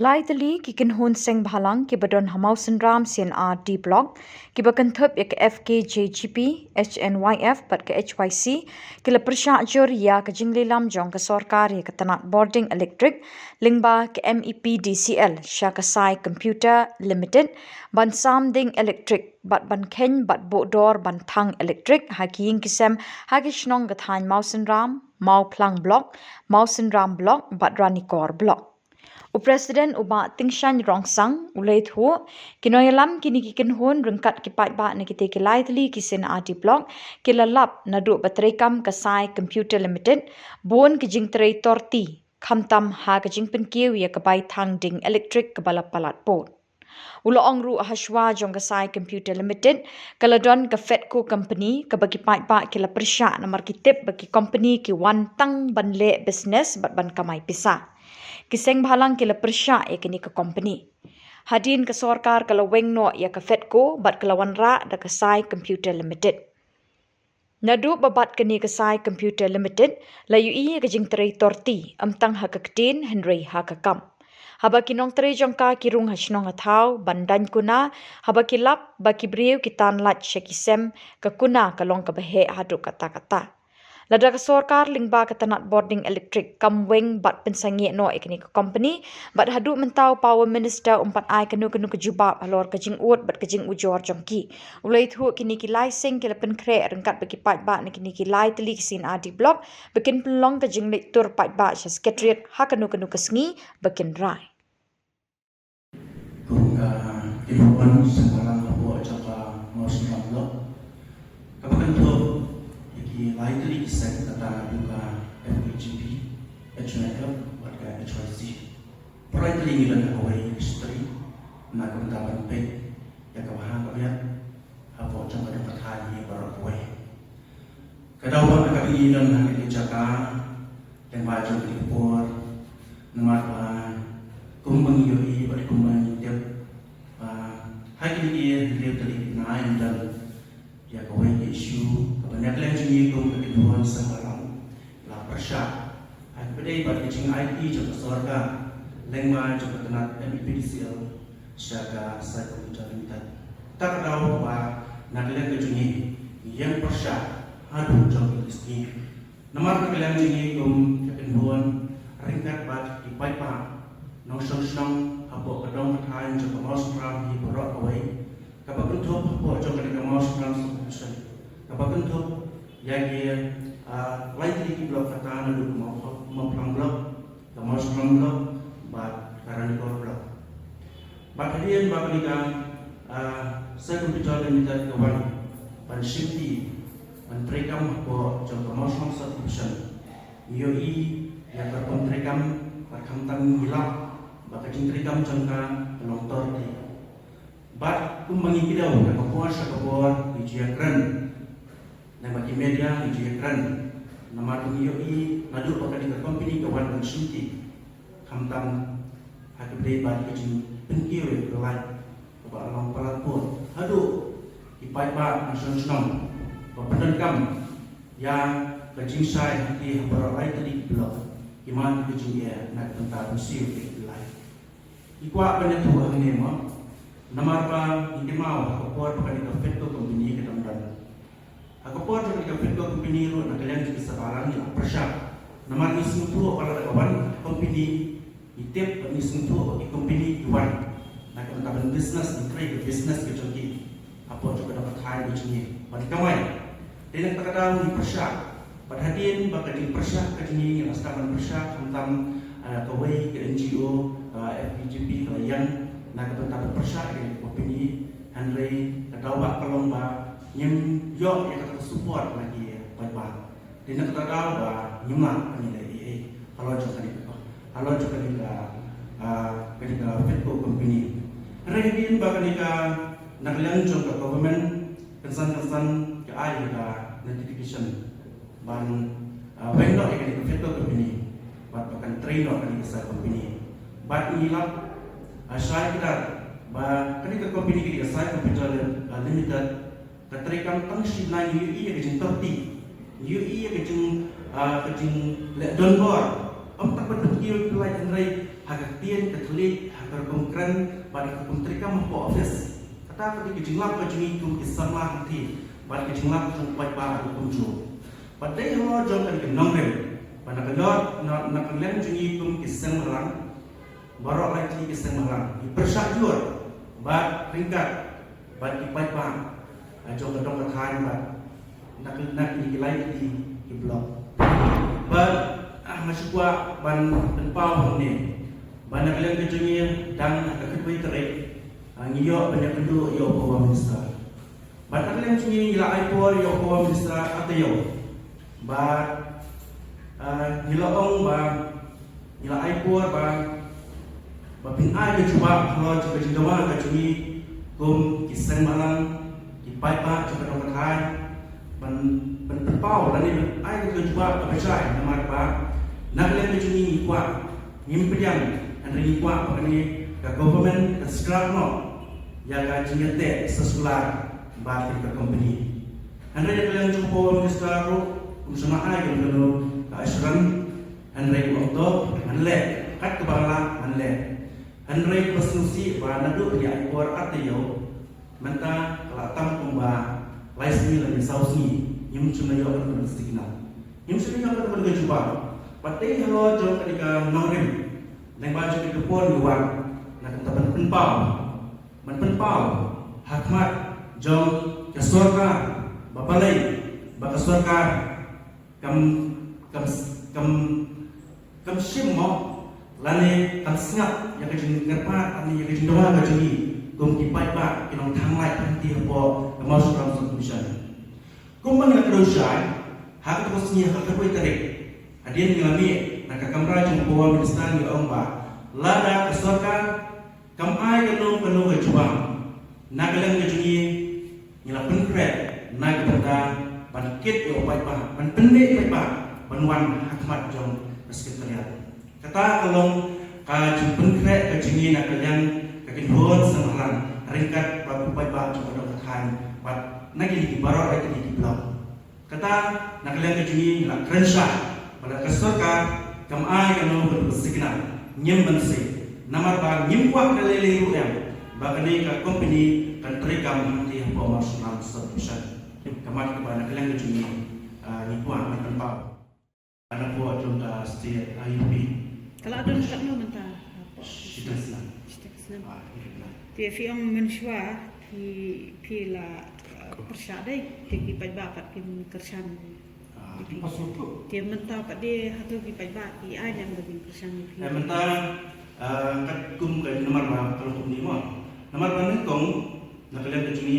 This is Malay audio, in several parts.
Lai tali ki kin hun seng bhalang ki badon hamausen ram CNR D block ki bakan thup ek FKJGP HNYF pat ke HYC ki la persha jor ya ka jingli lam jong ka sarkar ya ka tanak boarding electric lingba ke MEPDCL sha ka sai computer limited ban samding electric bat ban ken bat bodor ban thang electric haking kisem hagishnong ka thain mausen ram mau plang block mausen ram block bat ranikor block Presiden uba tingshan rongsang ulay thu kinoyalam kini kikin hon rengkat kipat ba na kite kilay tali kisin ati blog kilalap na du batrekam kasai computer limited bon kijing tray torti khamtam ha kijing penkiw ya kabay thang ding electric kabalap palat pot Ulo ong ru hashwa jong kasai computer limited kaladon ka Fedco company ka bagi pat ba kila persya na markitip bagi company ki wan tang banle business bat ban kamay pisa Kiseng bhalang kila persya ya kini ke company. Hadin ke sarkar kala weng no ya ke Fedco bat kelawan ra da kasai computer limited. Nadu babat kini kasai computer limited layu iya ke jing terai torti amtang ha kaktin Henry ha kakam. Haba kinong terai jongka kirung hasnong athau bandan kuna haba kilap baki briu kitan lat syakisem ke kuna kalong ke behe hadu kata-kata. Lada ka sarkar lingba ka tanat boarding electric kamweng bat pensangi no ikni ka company bat hadu mentau power minister umpat ai kanu ke jubab halor ke jing ut bat ke jing ujor jongki ulai thu kini ki license ke pen kre rengkat bagi pat ba ni kini ki lai teli kisin adi block bikin pelong ke jing tur pat ba sya secretariat ha kanu ke sngi bikin rai Ibuan sembarang bawa japa mausin blok kapan tu iki lain tadi kisah kata juga FKGP HNF warga HYC perai tadi ni dan awai history nak kentaban pek yang kawahan kalian apa jangka dapat hari baru awai kedua nak ini dan nak dijaka yang baju dipur nama kumbang yoi bagi kumbang dia hari ini dia tadi naik dan dia kawai isu kebanyakan yang jenis itu kehidupan sembarang lah persyak hari ini bagi jing IT juga surga lengma juga kena MEPDCL sejaga saya komputer limited tak tahu bahwa nak lihat kejenis yang persyak aduh jauh ini nomor kalian jenis itu kehidupan ringkat bat di pipa nong song hapo kadong kain joko maus ram hi borok away kapag bentuk hapo joko dengan maus ram solution kapag bentuk yagi lain di blok kata nadu mau plang blok ke maus ram blok bat karani kor blok bat hadian bat nikah saya komputer limited kawan ban shifty ban trekam hapo joko maus ram solution yoi yang berkontrekam berkamtan hilap baka jingkrikam jangka penontor di bat kumbangi kidaw na kapuan sa kapuan ijiakran na bagi media ijiakran na matung yoi nadu baka di company kawan ng sinti kamtam hakibday bat kajing penkiyo yung kalay kaba alang palagpon hadu ipay ba ng sunsunong papandankam yang kajing say hati habaralay tadi blok iman kajing iya na tentang siyo Ikwa pada tu hari ni mah, nama apa ini mau aku buat pakai di Fedco company kita mudah. Aku buat pakai di Fedco company itu nak kalian jadi sebarang ni persyak. Nama ni semua kalau kawan company itip ni semua di company jual. Nak kita business, create business kecuali apa juga dapat hal begini. Bagi kawan, dia nak tahu ni persyak. Perhatian bagi di persyak kecuali ni asalkan persyak tentang kawai ke NGO FKGP yang nak bertahan persyak dengan opini Henry kedua pelomba yang yo yang kata support lagi baik-baik. Dia nak tahu bah nyumak ni lagi kalau juga ketika Fedco company. Rehin baganika nak lanjut ke government kesan ke air ke notification ban vendor yang Fedco company. Bahkan trainer kali besar company. Bat inilah saya kita bah ketika company kita saya computer limited keterikan tangsi lain UI yang kecil terti UI yang kecil donbor tak berpikir pelai Henry hagak tien Katolik hagak kongkran pada kementerian mahpo office kata ketika jinglap kejungi kum kisarlah nanti pada kejinglap sampai pada kunjung pada yang lo jom kan kenongrem pada kedot nak kalian jungi kum kisang malang baru lagi kisang malang dipersak jual bad ringkat bad kipai pang jom kedong ketan bad nak dilai di blog bad masuk gua ban penpau ni ban nak kalian kejungi dan kekuai terik ngiyo banyak kedua yo ko minister ban nak kalian jungi ila aipor yo ko minister atayo ba nilaong ba nila aipor ba pin ai ke cuba kalau cuba jinggawa ke jungi kum kisang malang kipai pa cuba dong kai ban penpau dan ni ai ke cuba apa cai nama ba nak kalian ke jungi ni kuat nyimpediang anda ni kuat apa ni ke government ke sekolah no ya ka jingete sesular ba ke company anda yang kalian cuba minister ro usaha ai ke lo ka asran anda waktu manle kat ke bala manle anda konstruksi ba nadu ya ekor atayo menta kelatam kumba laisni lebih sausi nyum cuma yo kan signal nyum cuma yo kan berjuang Pati halo jom ketika nongrim nang baju di kepon luar nak taban penpau hakmat jom ke surga bapalai baka surga kam simmo lane kan sengap yang kejeng ngerpat ani yang kejeng doa kejeng kum kipai pak kinong thanglai panti hapo mau suram solution kum bang nak dosan hak terusnya hak kuai tarik Hadirin ngalami nak kamera jumpa minister ni omba lada kesorkan kam ai kanu ke jubang nak lang kejungi nyala penkret nak benda pankit yo pai pa pan pendek pai pa banwan hakmat jong sekretariat kata kalong ka jumpenkret kejungi nak lang kakinhon samaran ringkat pa pai pa jong dong kan pat nagi di baro ai di blog kata nak lang kejungi nak krensha pada kesorka kam ai kanu bersignal nyem bensi namar ba nyem kuak dalele ruang bagani ka company kan trikam nanti apa maksudam solution kamat ke bana kelang kejuni ni kuak makan pau ana po conta state IUP kalau ada tak mau mentah kita senang dia fiang menshwa pila persyadai tinggi bapak kim kersan dia mentah pak dia hatu ki pai ba ki ai yang lebih kersan ni mentah kat kum ke nomor ba kalau kum ni mo nomor ba ni kong nak kalian kejuni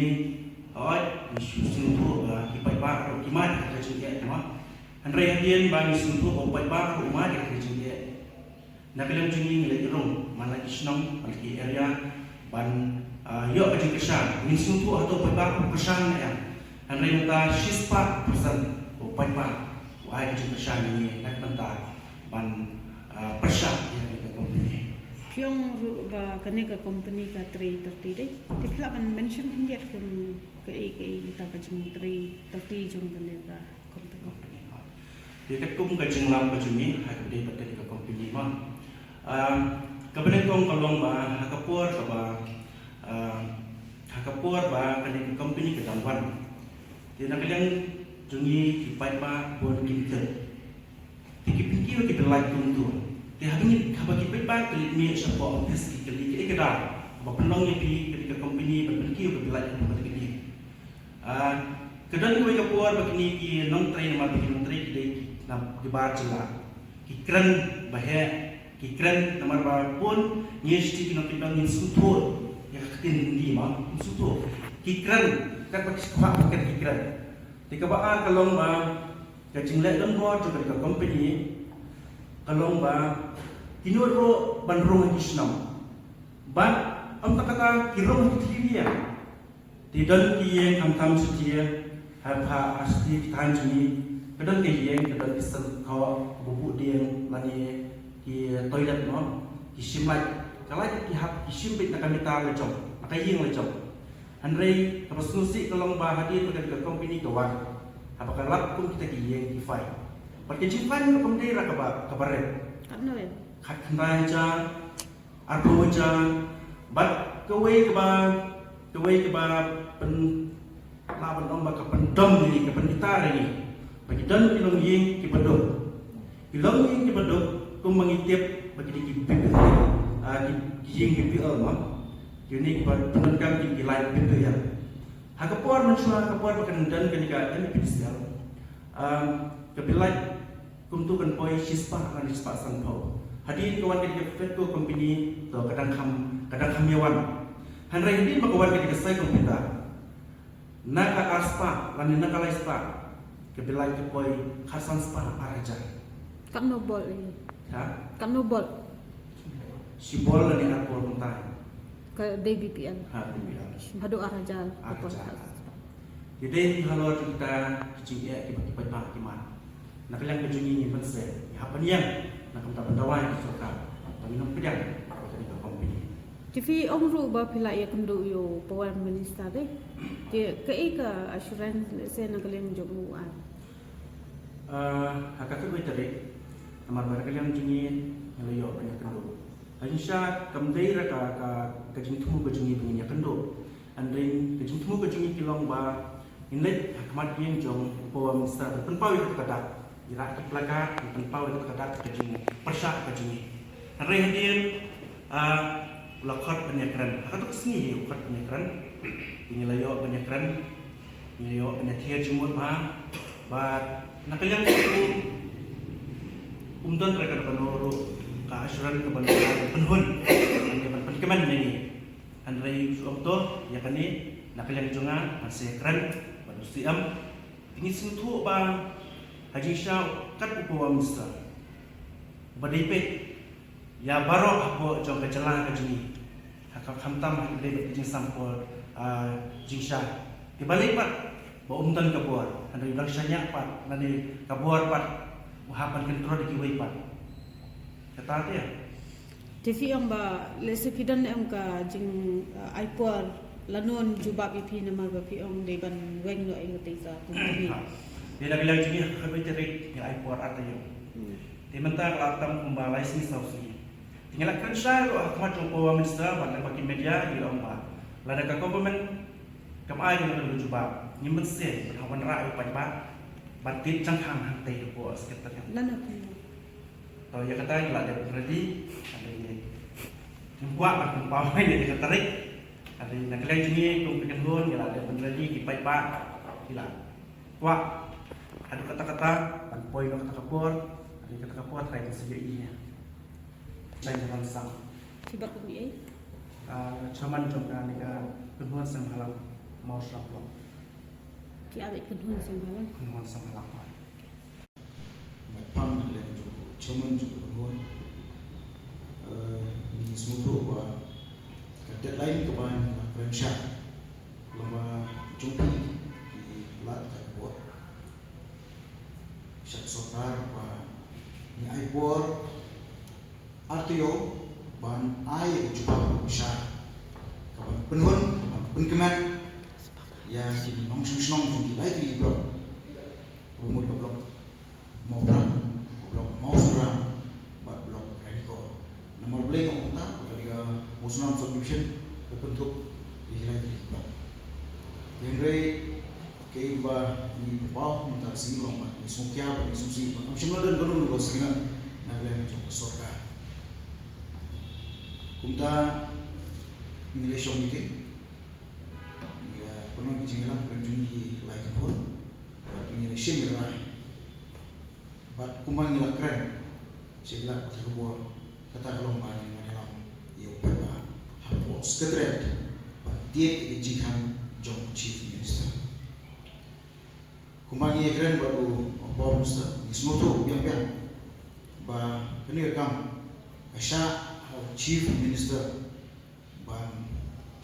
oi isu tu ki pai ba ki ma ka kejuni ma andre hadian ba ni sun tu pai ba ko ma ka kejuni nak kalian kejuni nilai rong mana isnong malki area ban yo ka kersan ni sun tu atau pai ba ko kersan ya andre mentah sispa persen pai pa wahai kersan ini nak mentah ban persak yang kita company fiang ba kene ka company ka 330 dai tikla kan mention hindia ke kita ka jeng 330 jong kene ka company dia kum ka jeng lam ka jumi ha de patel ka company ma kabene kong kalong ba hakapor ka ba hakapor ba kene ka company ka damwan dia nak kalian jungi kipai pa bon kinter pikir kita like tuntu dia habis kaba kipai pa kali ni siapa office kali ke kada apa penong ni ketika company berpikir ke like pada kini kedan ko ka puar bakni ki nong train ma bikin menteri ki na dibar jela ki kran bahe ki kran namar ba pun nyesti ki nong pinang insutur ya katin ni ma insutur ki kran kat bakis ko kat ki kran Tika ba kalong ba kajinglek don bo juga ka company kalong ba kinuro banrong kisnam ban am takata kirong tiria tidon kiye am tam sutie ha asti tan jini kedon kiye kedon isel kawa bubu dieng lani ki toilet no ki simai kalai ki hap ki simbit na kamita lecom nakayeng lecom Andrei, apa solusi kalau bahagia pada company kawan? Apakah lap pun kita kiyeng kifai? Perkecil kan kemudian kabar Kat no ya. ขัดขันได้จาอารมณ์จาบัดกเวกบาเป็นลาบันอมบากับเป็นดมนี่กับเป็นกิตาร์นี่บagi dan pilong ying ki bedok pilong ying ki bedok tu mengitip bagi di pipi di ying ki pil ma yuni ki penengkam ki lain pipi ya ha kapor mensua kapor bakan dan kenika dan pipisal kebilai kumtu kan poi sispa kan sispa sanpau hadir kawan ketika fetu company to kadang kham yawan han rai di makawan ketika sai komputer naka aspa lan naka laispa kebilai ke poi khasan spa araja Kat no bol ini. ha Kat no bol. si bol lan ni apol kontai Ke DBPL. ha bilang Hadu araja. jadi kalau kita kecil ya kita pak kiman nak bilang kejungi ni pense ya apa ni yang nak kita pendawai suka tapi nak pedang ketika company TV ông ru ba pila ya kendu yo pawan minister deh. Dia ke assurance se na kalian jomu an. Hakaka gue tadi amar barang yang jungi ngelayo banyak kendo. Aisyah kamdai raka kajing tumu kajungi banyak kendo. Andring kajing tumu kajungi kilong ba inlet hakmat yang jong pawan minister penpau itu kata irak keplaga penpau itu kata kajing persyak kajungi. Hari hadir lakot banyak keren. Hakatu kesini lakot banyak keren. Ngelayo banyak keren. Ngelayo banyak tiar jumur ba nakalian itu umdan mereka penuru ke asuran ke penhun penkeman ini andai suamto ya kani nakalian junga masih keren berusiam ini sentuh bang haji syau kat upawa musta badipet ya baro aku jong kejelang kejini hakak hamtam hakde jing sampol jingsha dibalik pak ba umdan kabuar anda bilang sanyak pat nanti kabuar pat wahapan kontrol di kiwai pat kata dia TV ông ba lese pidan em ka jing aipor lanon jubab ipi nama ba pi ông de ban weng no ing tisa kumbi. Dia dah bilang juga kami terik yang aipor ada yo. Dia mentang latam kumbalai sini sausi. Tinggal kan saya lo akmat jumpa minister pada bagi media di lomba. Lada ka komplement kam ai yang lu jubab. Nyimben sen berhawan rai pajba batit cangkang hantai po sekitar yang. Lana ku. Kalau dia kata kalau ada ready ada ini. Jumpa aku pawai dia kata tarik. Ada nak lain sini tung pekan hon kalau ada ready di pajba hilang. Wah ada kata-kata dan poin kata kapur ada kata kapur lain sejainya lain jalan sang Sibak ku ni caman jomka nika penuan semalam mau saplo ki abek kedun sembalan. penuan semalam Pam dan caman juga penuan di seluruh wa deadline keban Rensha lama jumpa di lat kapur Syak Sotar wa ni aipor artio ban ai jumpa besar kapan penuan penkeman ya si nong senong di lagi di blok rumut blok mau suram buat blok radiko nomor beli ngomong tak ketika musnam subdivision berbentuk di lagi di blok yang rei keiba di bawah mentar sini lomba di sumkia di sumsi macam dan gunung dulu seringan naga macam surga kumta nilai syomike penuh kejengkelan penjungi lagi pun punya resim berai bat kumang nilai keren sebelah terbuat kata gelombang yang dalam ia pada hapus ketret dia dijikan jom chief minister kumang ia keren baru bawah minister di semua tu biang ba kini rekam Asha chief minister ban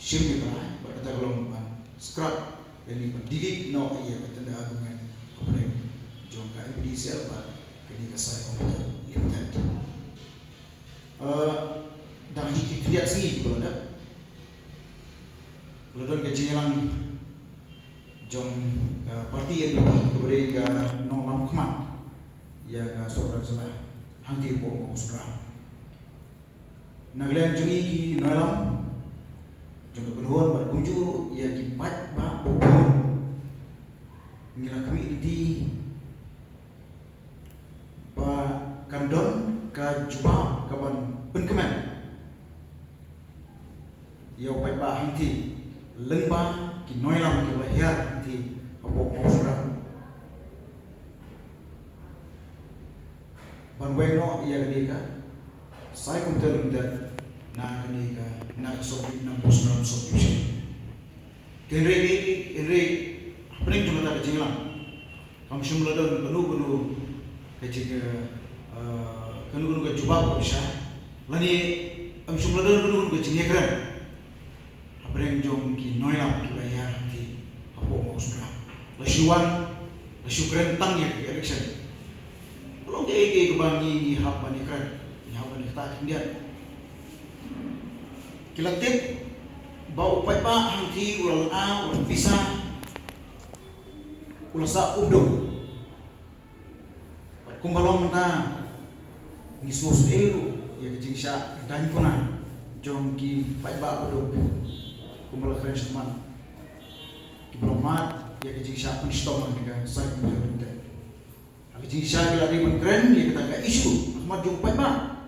shim berai bat kata gelombang scrap ini pendidik no ia bertanda argumen kepada jongka FDCL pak kini kesai komputer limited dan kita sini kalau ada kejengkelan jong parti yang kepada no lam kemat ya saudara saudara hangti po musra naglen jungi ki nalam jong benuan bar kunju ya ki pat ba pokon ngila kami di ba kandon ka juba kaban penkemen ya pat ba hangti lengba ki noilam ki lahir hangti apa musra banweno iya kenika saya kumter na kenika na sopi na musram sopi kenre pening cuma tak kecinglang kami semula dah penuh kecik kenu ke coba bisa lani kami semula dah penuh kecingnya keren apa yang jom ki noilam ki bayar nanti apa mau sudah lasuan lasu keren tang ya ki election belum ke kebangi ni hab bani keren ni hab bani tak dia kilatit bau pepa hangti ulang a ulang bisa ulang sa ubdo kumbalong ta ni sos elu ya kecing sya dan kuna jom ki pepa ubdo kumbal keren teman ki bromat ya kecing sya penstoman dengan saya menjadi kecing sya bila di keren ya kita ke isu Ahmad jom pepa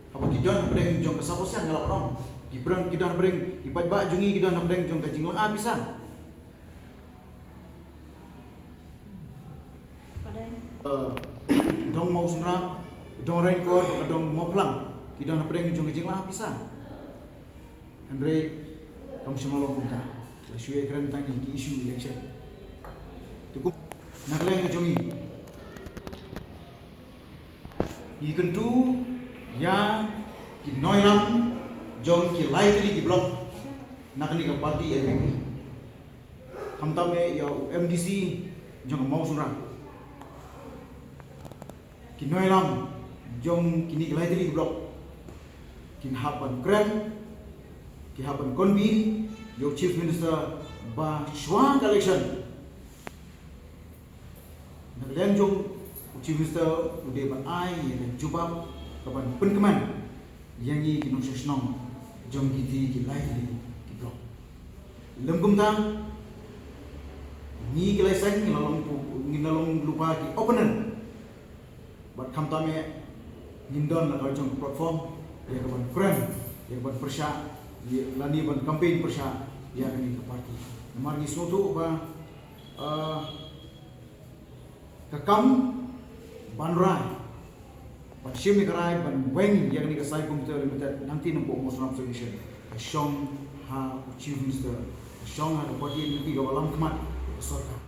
apa kijon breng jom kesaposan ngalap dong Ibrang kita breng ipat ba jungi kita nak breng jong kacing ah bisa dong mau sunra dong record dong mau pulang kita nak breng jong kacing lah bisa Andre kamu semua lo punta suai keren tanya ki isu election cukup nak leng jungi ikan tu ya ki noilam jom ki lai tadi ki blok nak ni ke parti MPP hamta me ya MDC jom mau sunra ki noilam jom kini ki lai tadi ki blok kin hapan kren ki hapan konbi yo chief minister ba shwa election nak len jom chief minister ude ba ai ya jubab kapan penkeman yang ni kinong sesnong jom kiti ki lai ki blok lembum tang ni ki lai sen ni lalong lupa ki opponent bat kam tame ngindon la jong platform ya kapan friend ya kapan persya ya lani ban campaign persya ya ni ke parti nomor ni suatu ba kakam banrai Pagsim ni karay ban weng yang ni kasay komputer limited nanti nampo mo sunam solution asyong ha chief minister asyong ha party NPP gawalang kemat sorka